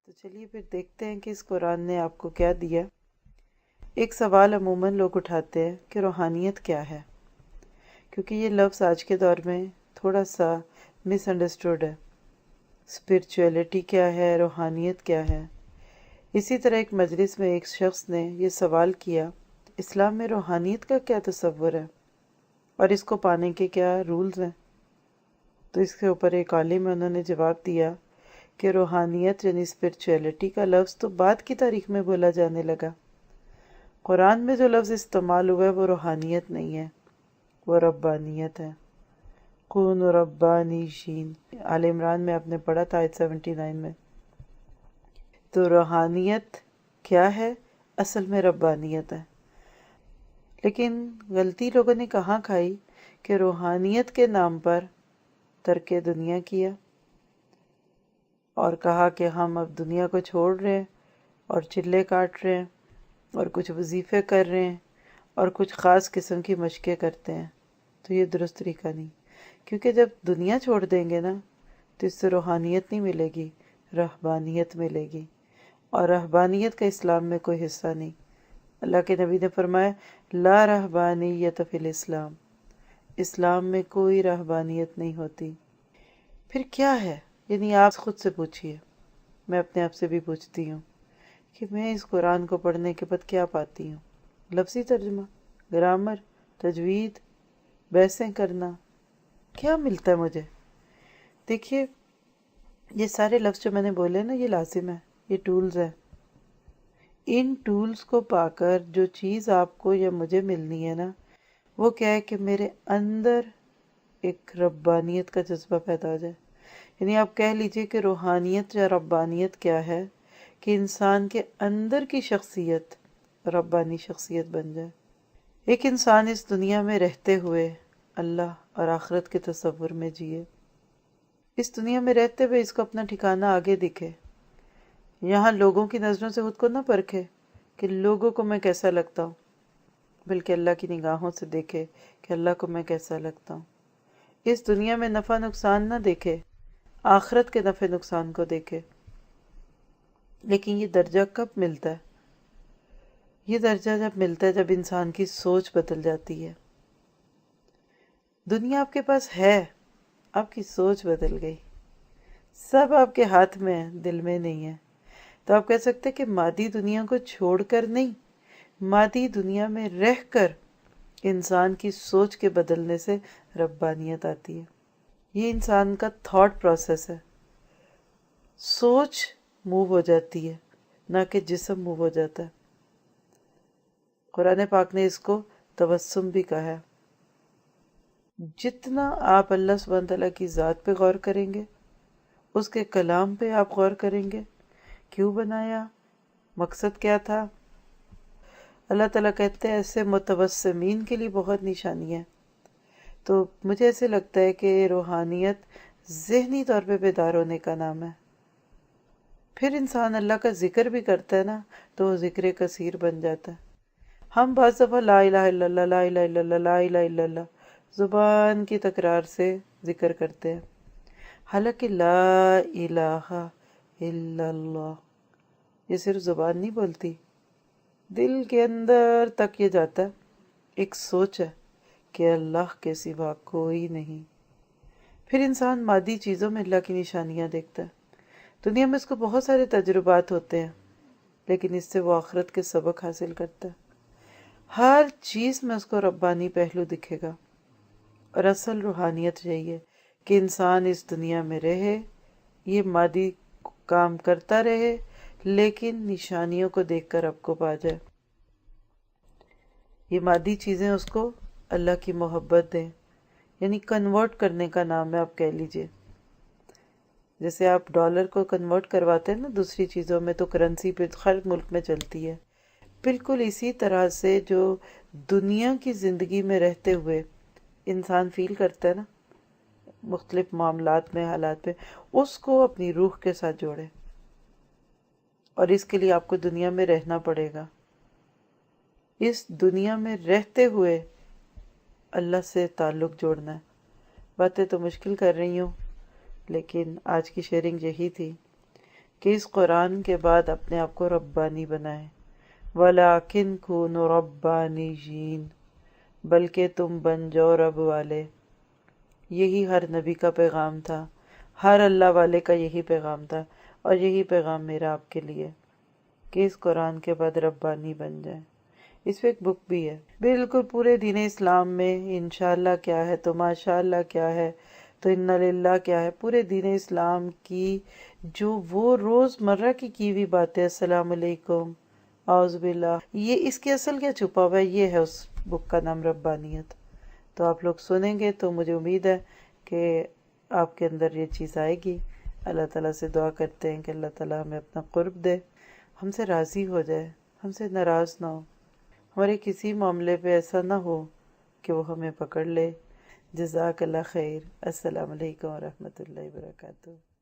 تو چلیے پھر دیکھتے ہیں کہ اس قرآن نے آپ کو کیا دیا۔ ایک سوال عموماً لوگ اٹھاتے ہیں کہ روحانیت کیا ہے، کیونکہ یہ لفظ آج کے دور میں تھوڑا سا مس انڈرسٹوڈ ہے۔ اسپرچویلٹی کیا ہے، روحانیت کیا ہے؟ اسی طرح ایک مجلس میں ایک شخص نے یہ سوال کیا، اسلام میں روحانیت کا کیا تصور ہے اور اس کو پانے کے کیا رولز ہیں؟ تو اس کے اوپر ایک عالم ہے، انہوں نے جواب دیا کہ روحانیت یعنی اسپرچویلٹی کا لفظ تو بعد کی تاریخ میں بولا جانے لگا۔ قرآن میں جو لفظ استعمال ہوا ہے وہ روحانیت نہیں ہے، وہ ربانیت ہے۔ کون ربانی شین، آل عمران میں آپ نے پڑھا تھا آیت 79 میں۔ تو روحانیت کیا ہے؟ اصل میں ربانیت ہے۔ لیکن غلطی لوگوں نے کہاں کھائی کہ روحانیت کے نام پر ترک دنیا کیا اور کہا کہ ہم اب دنیا کو چھوڑ رہے ہیں اور چلے کاٹ رہے ہیں اور کچھ وظیفے کر رہے ہیں اور کچھ خاص قسم کی مشقیں کرتے ہیں۔ تو یہ درست طریقہ نہیں، کیونکہ جب دنیا چھوڑ دیں گے نا تو اس سے روحانیت نہیں ملے گی، رہبانیت ملے گی، اور رہبانیت کا اسلام میں کوئی حصہ نہیں۔ اللہ کے نبی نے فرمایا لا رہبانیت فی الاسلام، اسلام میں کوئی رہبانیت نہیں ہوتی۔ پھر کیا ہے؟ یعنی آپ خود سے پوچھئے، میں اپنے آپ سے بھی پوچھتی ہوں کہ میں اس قرآن کو پڑھنے کے بعد کیا پاتی ہوں؟ لفظی ترجمہ، گرامر، تجوید، بحثیں کرنا، کیا ملتا ہے مجھے؟ دیکھیے، یہ سارے لفظ جو میں نے بولے نا یہ لازم ہے، یہ ٹولز ہیں۔ ان ٹولز کو پا کر جو چیز آپ کو یا مجھے ملنی ہے نا، وہ کیا ہے کہ میرے اندر ایک ربانیت کا جذبہ پیدا ہو جائے۔ یعنی آپ کہہ لیجئے کہ روحانیت یا ربانیت کیا ہے کہ انسان کے اندر کی شخصیت ربانی شخصیت بن جائے۔ ایک انسان اس دنیا میں رہتے ہوئے اللہ اور آخرت کے تصور میں جیے، اس دنیا میں رہتے ہوئے اس کو اپنا ٹھکانہ آگے دکھے، یہاں لوگوں کی نظروں سے خود کو نہ پرکھے کہ لوگوں کو میں کیسا لگتا ہوں، بلکہ اللہ کی نگاہوں سے دیکھے کہ اللہ کو میں کیسا لگتا ہوں۔ اس دنیا میں نفع نقصان نہ دیکھے، آخرت کے نفع نقصان کو دیکھے۔ لیکن یہ درجہ کب ملتا ہے؟ یہ درجہ جب ملتا ہے جب انسان کی سوچ بدل جاتی ہے۔ دنیا آپ کے پاس ہے، آپ کی سوچ بدل گئی، سب آپ کے ہاتھ میں ہے، دل میں نہیں ہے۔ تو آپ کہہ سکتے کہ مادی دنیا کو چھوڑ کر نہیں، مادی دنیا میں رہ کر انسان کی سوچ کے بدلنے سے ربانیت آتی ہے۔ یہ انسان کا تھاٹ پروسیس ہے، سوچ موو ہو جاتی ہے، نہ کہ جسم موو ہو جاتا ہے۔ قرآن پاک نے اس کو تبسم بھی کہا ہے۔ جتنا آپ اللہ سبحانہ تعالیٰ کی ذات پہ غور کریں گے، اس کے کلام پہ آپ غور کریں گے، کیوں بنایا، مقصد کیا تھا۔ اللہ تعالیٰ کہتے ہیں ایسے متوسمین کے لیے بہت نشانی ہے۔ تو مجھے ایسے لگتا ہے کہ روحانیت ذہنی طور پہ بیدار ہونے کا نام ہے۔ پھر انسان اللہ کا ذکر بھی کرتا ہے نا تو وہ ذکر کثیر بن جاتا ہے۔ ہم بعض دفعہ لا الہ الا اللہ، لا الہ الا اللہ، لا الہ الا اللہ زبان کی تکرار سے ذکر کرتے ہیں، حالانکہ لا الہ الا اللہ یہ صرف زبان نہیں بولتی، دل کے اندر تک یہ جاتا ہے، ایک سوچ ہے کہ اللہ کے سوا کوئی نہیں۔ پھر انسان مادی چیزوں میں اللہ کی نشانیاں دیکھتا ہے، دنیا میں اس کو بہت سارے تجربات ہوتے ہیں، لیکن اس سے وہ آخرت کے سبق حاصل کرتا ہے۔ ہر چیز میں اس کو ربانی پہلو دکھے گا، اور اصل روحانیت یہی ہے کہ انسان اس دنیا میں رہے، یہ مادی کام کرتا رہے، لیکن نشانیوں کو دیکھ کر اب کو پا جائے۔ یہ مادی چیزیں اس کو اللہ کی محبت دیں، یعنی کنورٹ کرنے کا نام ہے، آپ کہہ لیجئے۔ جیسے آپ ڈالر کو کنورٹ کرواتے ہیں نا دوسری چیزوں میں، تو کرنسی پہ ہر ملک میں چلتی ہے، بالکل اسی طرح سے جو دنیا کی زندگی میں رہتے ہوئے انسان فیل کرتا ہے نا مختلف معاملات میں، حالات میں، اس کو اپنی روح کے ساتھ جوڑے، اور اس کے لیے آپ کو دنیا میں رہنا پڑے گا۔ اس دنیا میں رہتے ہوئے اللہ سے تعلق جوڑنا ہے۔ باتیں تو مشکل کر رہی ہوں، لیکن آج کی شیئرنگ یہی تھی کہ اس قرآن کے بعد اپنے آپ کو ربانی بنائیں۔ وَلَٰكِن كُونُوا رَبَّانِيِّينَ، بلکہ تم بن جاؤ رب والے۔ یہی ہر نبی کا پیغام تھا، ہر اللہ والے کا یہی پیغام تھا، اور یہی پیغام میرا آپ کے لیے، کہ اس قرآن کے بعد ربانی بن جائیں۔ اس پہ ایک بک بھی ہے، بالکل پورے دین اسلام میں انشاءاللہ کیا ہے تو ماشاءاللہ کیا ہے تو انا للہ کیا ہے، پورے دین اسلام کی جو وہ روز مرہ کی ہوئی باتیں، السلام علیکم، اعوذ باللہ، یہ اس کے اصل کیا چھپا ہوا ہے، یہ ہے اس بک کا نام ربانیت۔ تو آپ لوگ سنیں گے تو مجھے امید ہے کہ آپ کے اندر یہ چیز آئے گی۔ اللہ تعالیٰ سے دعا کرتے ہیں کہ اللہ تعالیٰ ہمیں اپنا قرب دے، ہم سے راضی ہو جائے، ہم سے ناراض نہ ہو، ہمارے کسی معاملے پہ ایسا نہ ہو کہ وہ ہمیں پکڑ لے۔ جزاک اللہ خیر۔ السلام علیکم ورحمۃ اللہ وبرکاتہ۔